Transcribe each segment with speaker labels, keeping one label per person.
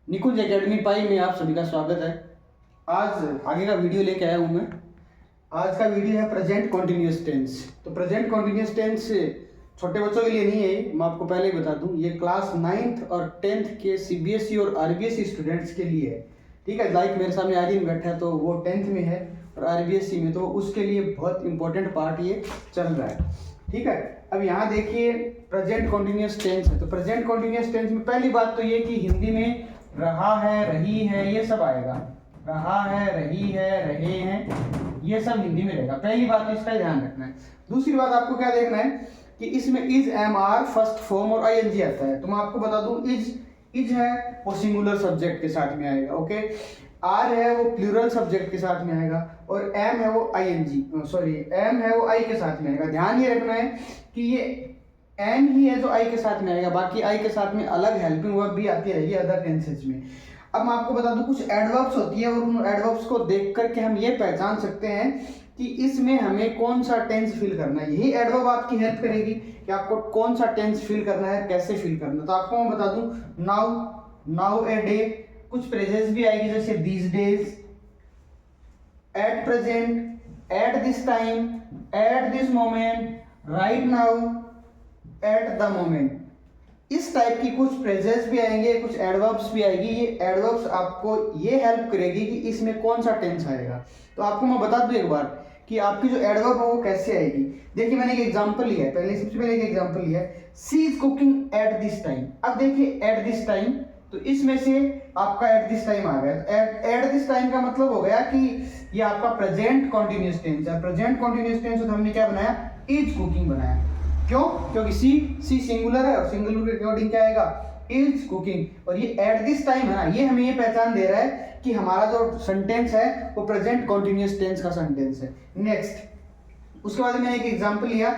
Speaker 1: निकुंज academy पाई में आप सभी का स्वागत है। आज आगे का वीडियो लेके आया हूँ मैं। आज का वीडियो है प्रेजेंट कॉन्टिन्यूअस टेंस। तो प्रेजेंट कॉन्टिन्यूअस टेंस छोटे बच्चों के लिए नहीं है, मैं आपको पहले ही बता दूं, ये क्लास 9th और 10th के सीबीएसई और आरबीएसई स्टूडेंट्स के लिए है। ठीक है, लाइक मेरे सामने आर्यन बैठा है तो वो 10th में है और आरबीएसई में, तो उसके लिए बहुत इंपॉर्टेंट पार्ट ये चल रहा है। ठीक है, अब यहाँ देखिए प्रेजेंट कॉन्टिन्यूअस टेंस है। तो प्रेजेंट कॉन्टिन्यूअस टेंस में पहली बात तो ये कि हिंदी में रहा है, रही है, ये सब आएगा। रहा है, रही है, रहे हैं, ये सब हिंदी में रहेगा। पहली बात तो इसका ध्यान रखना है। दूसरी बात आपको क्या देखना है कि इसमें is, am, are first form और आईएनजी आता है। तो मैं आपको बता दूं, इज है वो सिंगुलर सब्जेक्ट के साथ में आएगा, ओके। आर है वो प्लूरल सब्जेक्ट के साथ में आएगा और एम है वो आईएनजी, सॉरी, एम है वो आई के साथ में आएगा। ध्यान ये रखना है कि ये एम ही है जो आई के साथ में आएगा, बाकी आई के साथ में अलग हेल्पिंग वर्ब भी आती रहेगी अदर टेंसेज में। अब मैं आपको बता दूं, कुछ एडवर्ब्स होती है और उन एडवर्ब्स को देख करके हम ये पहचान सकते हैं कि इसमें हमें कौन सा टेंस फिल करना है। यही एडवर्ब आपकी हेल्प करेगी कि आपको कौन सा टेंस फिल करना है, कैसे फिल करना है। तो आपको मैं बता दूं, नाउ, नाउ ए डे, कुछ फ्रेजेस भी आएगी जैसे these days, at present, eight this time, at this moment, right now, at the moment. इस टाइप की कुछ फ्रेजेस भी आएंगे, कुछ एडवर्ब्स भी आएगी। ये एडवर्ब्स आपको ये हेल्प करेगी कि इसमें कौन सा टेंस आएगा। तो आपको मैं बता दूं एक बार कि आपकी जो एडवर्ब है वो कैसे आएगी। देखिए, मैंने एक एग्जांपल लिया है, पहले सबसे पहले एक एग्जांपल लिया है, she is cooking at this time. अब देखिए एट दिस टाइम, तो इसमें से आपका एट दिस टाइम आ गया। एट दिस टाइम का मतलब हो गया कि ये आपका प्रेजेंट कॉन्टिन्यूअस टेंस है। प्रेजेंट कॉन्टिन्यूअस टेंस तो हमने क्या बनाया, इज कुकिंग बनाया। क्यों? क्योंकि सी सिंगुलर है और सिंगुलर के अकॉर्डिंग क्या आएगा, इज कुकिंग। और ये एट दिस टाइम है ना, ये हमें ये पहचान दे रहा है कि हमारा जो सेंटेंस है वो प्रेजेंट कॉन्टिन्यूअस टेंस का सेंटेंस है। नेक्स्ट, उसके बाद मैंने एक एग्जांपल लिया,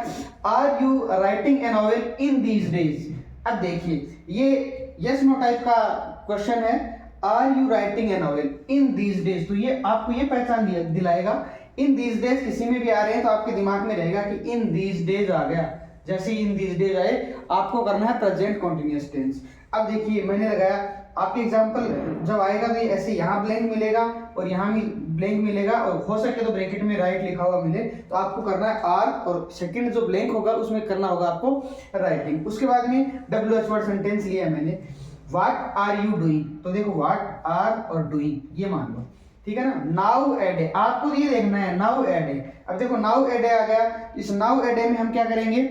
Speaker 1: are you writing a novel in these days. अब देखिए ये यस नो टाइप का क्वेश्चन है, are you writing a novel in these days. तो ये आपको ये पहचान दिलाएगा, इन दीज डेज किसी में भी आ रहे हैं तो आपके दिमाग में रहेगा कि इन दीज डेज आ गया। जैसे इन दीज डेज आए, आपको करना है प्रेजेंट कॉन्टिन्यूअस टेंस। अब देखिए मैंने लगाया, आपके एग्जांपल जब आएगा तो ऐसे यहाँ ब्लैंक मिलेगा और यहाँ भी ब्लैंक मिलेगा, और हो सके तो ब्रैकेट में राइट लिखा हुआ मिले, तो आपको करना है आर, और सेकंड जो ब्लैंक होगा उसमें करना होगा आपको राइटिंग। उसके बाद में WH वर्ड सेंटेंस लिया है मैंने, व्हाट आर यू डूइंग। तो देखो व्हाट आर और डूइंग ये मान लो, ठीक है ना। नाउ ए डे, आपको ये देखना है नाउ ए डे। अब देखो नाउ ए डे आ गया, इस नाउ ए डे में हम क्या करेंगे,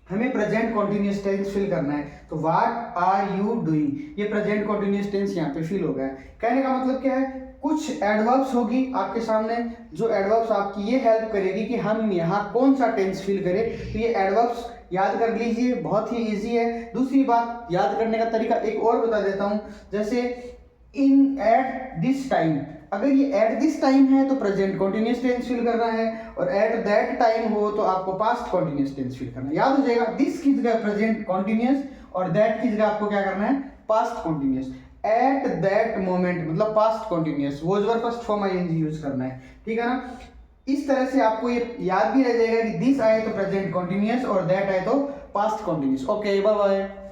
Speaker 1: हमें प्रेजेंट कॉन्टिन्यूअस टेंस फिल करना है। तो व्हाट आर यू डूइंग, ये प्रेजेंट कॉन्टिन्यूअस टेंस यहाँ पे फिल हो गया है। कहने का मतलब क्या है, कुछ एडवर्ब्स होगी आपके सामने, जो एडवर्ब्स आपकी ये हेल्प करेगी कि हम यहाँ कौन सा टेंस फिल करें। तो ये एडवर्ब्स याद कर लीजिए, बहुत ही इजी है। दूसरी बात, याद करने का तरीका एक और बता देता हूँ, जैसे इन एट दिस टाइम, अगर ये एट दिस टाइम है तो प्रेजेंट कॉन्टिन्यूअस टेंस फिल करना है, और एट दैट टाइम हो तो आपको पास्ट कॉन्टिन्यूअस टेंस फिल करना है। याद हो जाएगा, दिस की जगह प्रेजेंट कॉन्टिन्यूअस और दैट की जगह आपको क्या करना है, past continuous. At that moment मतलब past continuous, was verb first form ING use करना है, ठीक है ना। इस तरह से आपको ये याद भी रह जाएगा कि दिस आए तो प्रेजेंट कॉन्टिन्यूअस और दैट आए तो past continuous. Okay, bye bye.